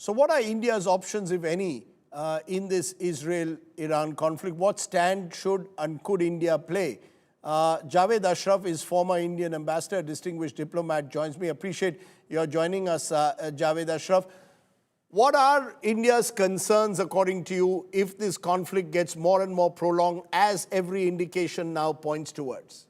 So what are India's options, if any, in this Israel-Iran conflict? What stand should and could India play? Javed Ashraf is former Indian ambassador, distinguished diplomat, joins me. Appreciate your joining us, Javed Ashraf. What are India's concerns, according to you, if this conflict gets more and more prolonged, as every indication now points towards?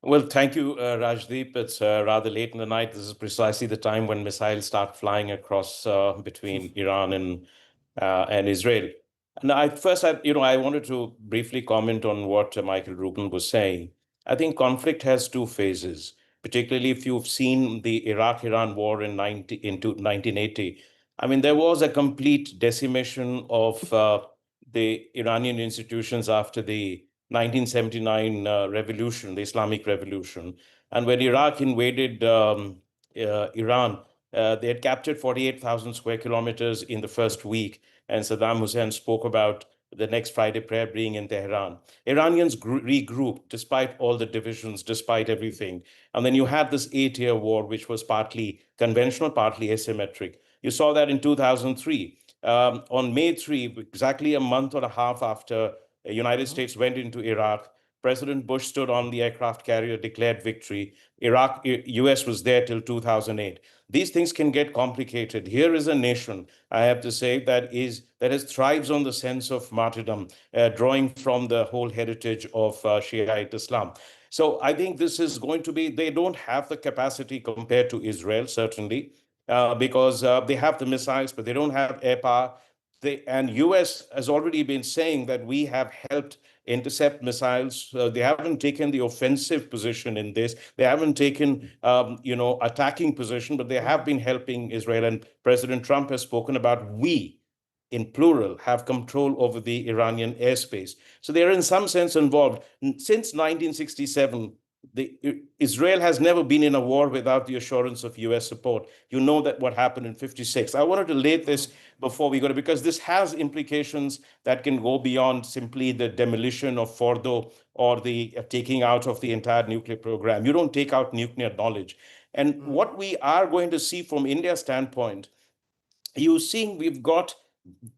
Well, thank you, Rajdeep. It's rather late in the night. This is precisely the time when missiles start flying across between Iran and Israel. And I wanted to briefly comment on what Michael Rubin was saying. I think conflict has two phases, particularly if you've seen the Iraq-Iran war in 1980. I mean, there was a complete decimation of the Iranian institutions after the 1979 revolution, the Islamic Revolution. And when Iraq invaded Iran, they had captured 48,000 square kilometers in the first week. And Saddam Hussein spoke about the next Friday prayer being in Tehran. Iranians regrouped despite all the divisions, despite everything. And then you had this 8-year war, which was partly conventional, partly asymmetric. You saw that in 2003. On May 3, exactly a month and a half after the United States went into Iraq, President Bush stood on the aircraft carrier, declared victory. US was there till 2008. These things can get complicated. Here is a nation, I have to say, that thrives on the sense of martyrdom, drawing from the whole heritage of Shiite Islam. So I think this is going to be, they don't have the capacity compared to Israel, certainly, because they have the missiles, but they don't have air power. And US has already been saying that we have helped intercept missiles. They haven't taken the offensive position in this. They haven't taken, attacking position, but they have been helping Israel. And President Trump has spoken about we, in plural, have control over the Iranian airspace. So they're in some sense involved. Since 1967, Israel has never been in a war without the assurance of US support. You know that what happened in 56. I wanted to lay this before we go to, because this has implications that can go beyond simply the demolition of Fordo or the taking out of the entire nuclear program. You don't take out nuclear knowledge. And what we are going to see from India's standpoint, you're seeing we've got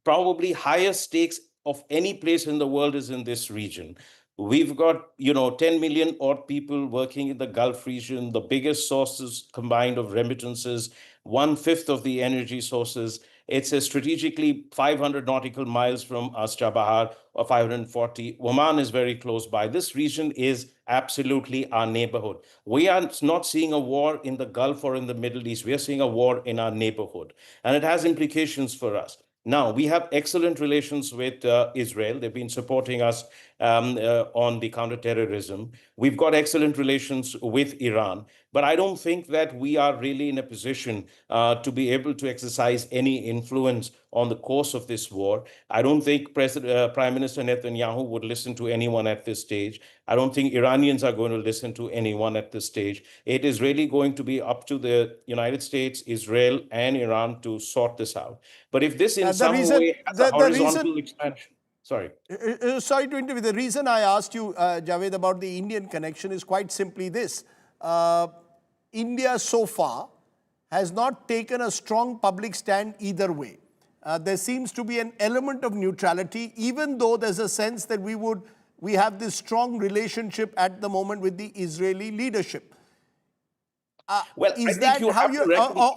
probably higher stakes of any place in the world is in this region. We've got, 10 million odd people working in the Gulf region, the biggest sources combined of remittances, 1/5 of the energy sources. It's a strategically 500 nautical miles from Chabahar, or 540. Oman is very close by. This region is absolutely our neighborhood. We are not seeing a war in the Gulf or in the Middle East. We are seeing a war in our neighborhood, and it has implications for us. Now, we have excellent relations with Israel. They've been supporting us on the counterterrorism. We've got excellent relations with Iran. But I don't think that we are really in a position to be able to exercise any influence on the course of this war. I don't think Prime Minister Netanyahu would listen to anyone at this stage. I don't think Iranians are going to listen to anyone at this stage. It is really going to be up to the United States, Israel, and Iran to sort this out. But if this in some way has a horizontal expansion, sorry. Sorry to interview. The reason I asked you, Javed, about the Indian connection is quite simply this. India so far has not taken a strong public stand either way. There seems to be an element of neutrality, even though there's a sense that we have this strong relationship at the moment with the Israeli leadership. Well, is that how you,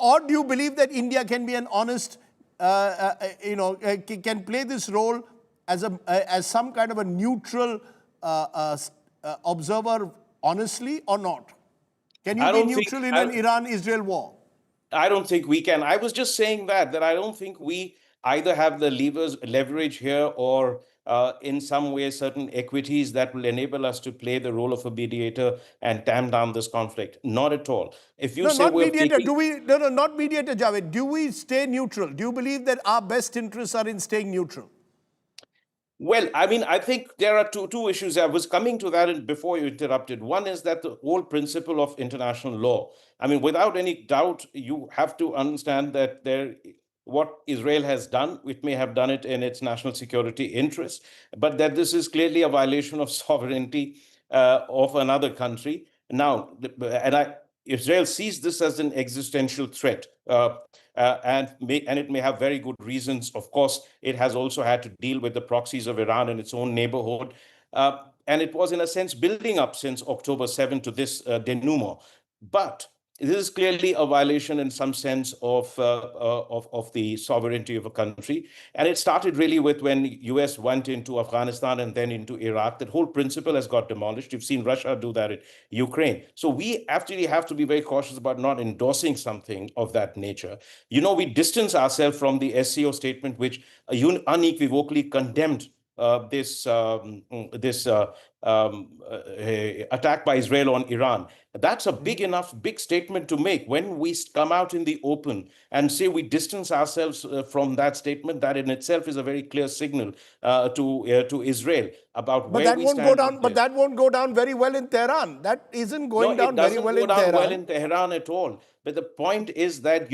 or do you believe that India can be an honest, can play this role as some kind of a neutral observer, honestly, or not? Can you be neutral in an Iran-Israel war? I don't think we can. I was just saying that I don't think we either have the leverage here or in some way certain equities that will enable us to play the role of a mediator and tamp down this conflict. Not at all. If you say not mediator, not mediator, Javed. Do we stay neutral? Do you believe that our best interests are in staying neutral? Well, I mean, I think there are two issues. I was coming to that before you interrupted. One is that the whole principle of international law. I mean, without any doubt, you have to understand that what Israel has done, it may have done it in its national security interest, but that this is clearly a violation of sovereignty of another country. Now, and Israel sees this as an existential threat, and it may have very good reasons. Of course, it has also had to deal with the proxies of Iran in its own neighborhood, and it was, in a sense, building up since October 7 to this denouement. But this is clearly a violation in some sense of the sovereignty of a country. And it started really with when US went into Afghanistan and then into Iraq. That whole principle has got demolished. You've seen Russia do that in Ukraine. So we actually have to be very cautious about not endorsing something of that nature. We distance ourselves from the SCO statement, which unequivocally condemned this attack by Israel on Iran. That's a big statement to make. When we come out in the open and say we distance ourselves from that statement, that in itself is a very clear signal to Israel about But where that we won't go stand. down. But that won't go down very well in Tehran. That isn't No, going it down very doesn't well go in down well Tehran. in Tehran at all. But the point is that,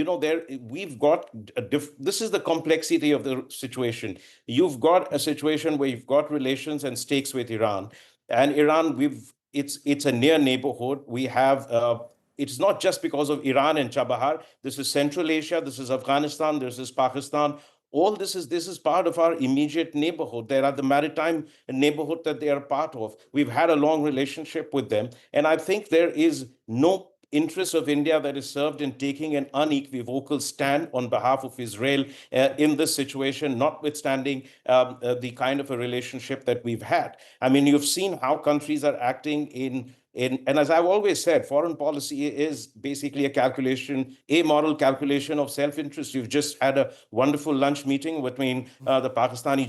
we've got this is the complexity of the situation. You've got a situation where you've got relations and stakes with Iran, and Iran, it's a near neighborhood. We have it's not just because of Iran and Chabahar. This is Central Asia. This is Afghanistan. This is Pakistan. All this is part of our immediate neighborhood. There are the maritime neighborhood that they are part of. We've had a long relationship with them, and I think there is no interest of India that is served in taking an unequivocal stand on behalf of Israel in this situation, notwithstanding the kind of a relationship that we've had. I mean, you've seen how countries are acting and as I've always said, foreign policy is basically a moral calculation of self-interest. You've just had a wonderful lunch meeting between the Pakistani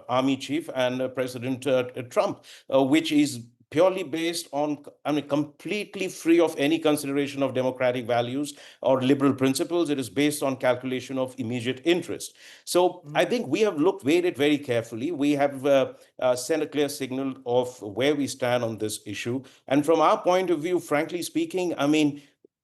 army chief and President Trump, which is purely based on, completely free of any consideration of democratic values or liberal principles. It is based on calculation of immediate interest. So I think we have weighed it very carefully. We have sent a clear signal of where we stand on this issue. And from our point of view, frankly speaking,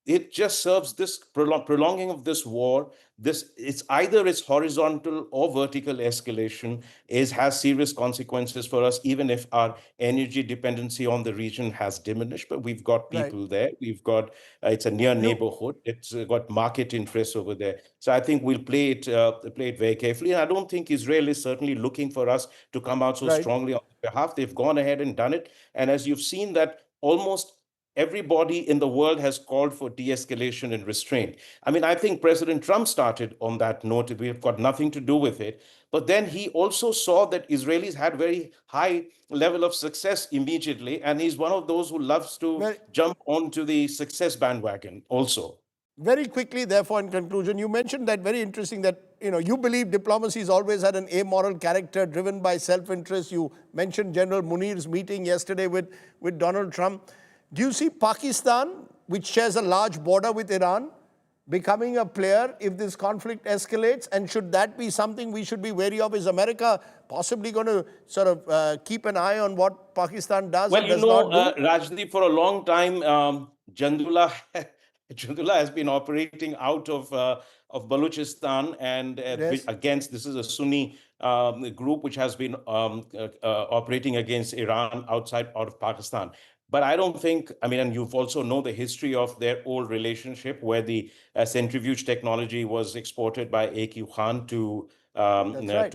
it just serves this prolonging of this war. It's either its horizontal or vertical escalation has serious consequences for us, even if our energy dependency on the region has diminished. But we've got Right. people there. We've got it's a near neighborhood. It's got market interests over there. So I think we'll play it very carefully. And I don't think Israel is certainly looking for us to come out so Right. strongly on their behalf. They've gone ahead and done it. And as you've seen, that almost everybody in the world has called for de-escalation and restraint. I think President Trump started on that note. We've got nothing to do with it. But then he also saw that Israelis had very high level of success immediately. And he's one of those who loves to jump onto the success bandwagon also. Very quickly, therefore, in conclusion, you mentioned that very interesting that you believe diplomacy has always had an amoral character driven by self-interest. You mentioned General Munir's meeting yesterday with Donald Trump. Do you see Pakistan, which shares a large border with Iran, becoming a player if this conflict escalates? And should that be something we should be wary of? Is America possibly going to sort of keep an eye on what Pakistan does Well, and does not do? Rajdeep, for a long time, Jandula has been operating out of Balochistan and Yes. against. This is a Sunni group which has been operating against Iran out of Pakistan. But I don't think, and you've also know the history of their old relationship where the centrifuge technology was exported by A.Q. Khan to That's right.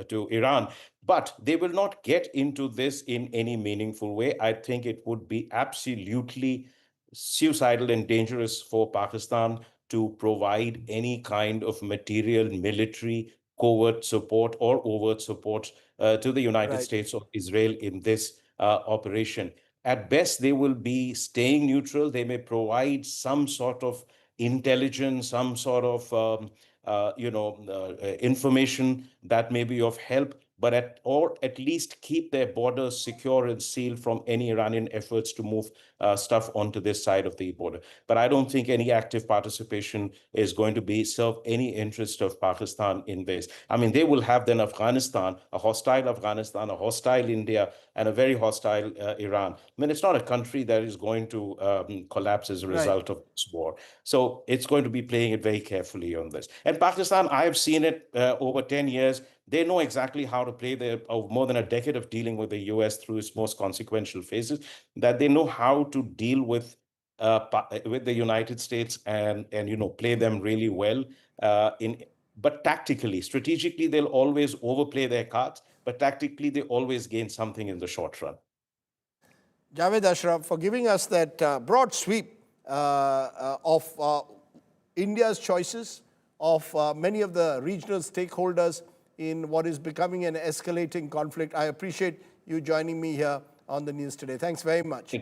to Iran. But they will not get into this in any meaningful way. I think it would be absolutely suicidal and dangerous for Pakistan to provide any kind of material, military, covert support or overt support to the United States or Israel in this operation. At best, they will be staying neutral. They may provide some sort of intelligence, some sort of information that may be of help, but at least keep their borders secure and sealed from any Iranian efforts to move stuff onto this side of the border. But I don't think any active participation is going to serve any interest of Pakistan in this. They will have then Afghanistan, a hostile India, and a very hostile Iran. It's not a country that is going to collapse as a result of this war. So it's going to be playing it very carefully on this. And Pakistan, I have seen it over 10 years. They know exactly how to play more than a decade of dealing with the US through its most consequential phases, that they know how to deal with with the United States and play them really well. But tactically, strategically, they'll always overplay their cards. But tactically, they always gain something in the short run. Javed Ashraf, for giving us that broad sweep of India's choices, of many of the regional stakeholders in what is becoming an escalating conflict. I appreciate you joining me here on the news today. Thanks very much.